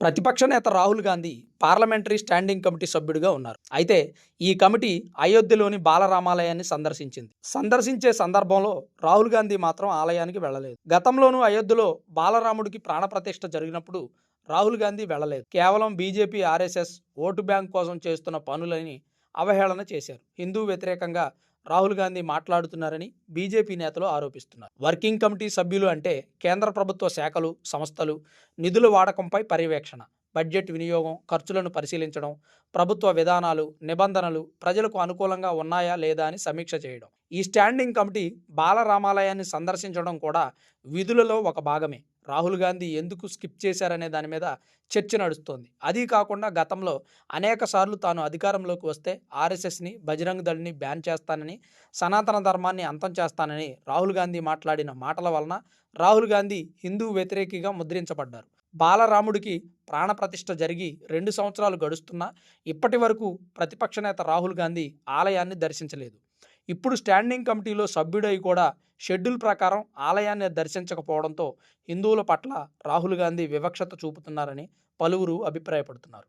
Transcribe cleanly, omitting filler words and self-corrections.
ప్రతిపక్ష నేత Rahul Gandhi parliamentary standing committee సభ్యుడిగా ఉన్నారు. అయితే ఈ కమిటీ అయోధ్యలోని బాలరామాలయాన్ని సందర్శించే సందర్భంలో రాహుల్ గాంధీ మాత్రం ఆలయానికి వెళ్ళలేదు. గతంలోనూ అయోధ్యలో బాలరాముడికి ప్రాణప్రతిష్ఠ జరిగినప్పుడు రాహుల్ గాంధీ వెళ్ళలేదు. కేవలం బీజేపీ, ఆర్ఎస్ఎస్ ఓటు బ్యాంక్ కోసం చేస్తున్న పనులని అవహేళన చేశారు. హిందూ వ్యతిరేకంగా రాహుల్ గాంధీ మాట్లాడుతున్నారని బీజేపీ నేతలు ఆరోపిస్తున్నారు. వర్కింగ్ కమిటీ సభ్యులు అంటే కేంద్ర ప్రభుత్వ శాఖలు, సంస్థలు నిధుల వాడకంపై పర్యవేక్షణ, బడ్జెట్ వినియోగం, ఖర్చులను పరిశీలించడం, ప్రభుత్వ విధానాలు, నిబంధనలు ప్రజలకు అనుకూలంగా ఉన్నాయా లేదా అని సమీక్ష చేయడం. ఈ స్టాండింగ్ కమిటీ బాలరామాలయాన్ని సందర్శించడం కూడా విధులలో ఒక భాగమే. రాహుల్ గాంధీ ఎందుకు స్కిప్ చేశారనే దాని మీద చర్చ నడుస్తోంది. అదీ కాకుండా గతంలో అనేక సార్లు తాను అధికారంలోకి వస్తే ఆర్ఎస్ఎస్ని, బజరంగ్ దళ్ని బ్యాన్ చేస్తానని, సనాతన ధర్మాన్ని అంతం చేస్తానని రాహుల్ గాంధీ మాట్లాడిన మాటల వలన రాహుల్ గాంధీ హిందూ వ్యతిరేకిగా ముద్రించబడ్డారు. బాలరాముడికి ప్రాణప్రతిష్ఠ జరిగి 2 సంవత్సరాలు గడుస్తున్నా ఇప్పటి వరకు ప్రతిపక్ష నేత రాహుల్ గాంధీ ఆలయాన్ని దర్శించలేదు. ఇప్పుడు స్టాండింగ్ కమిటీలో సభ్యుడై కూడా షెడ్యూల్ ప్రకారం ఆలయాన్ని దర్శించకపోవడంతో హిందువుల పట్ల రాహుల్ గాంధీ వివక్షత చూపుతున్నారని పలువురు అభిప్రాయపడుతున్నారు.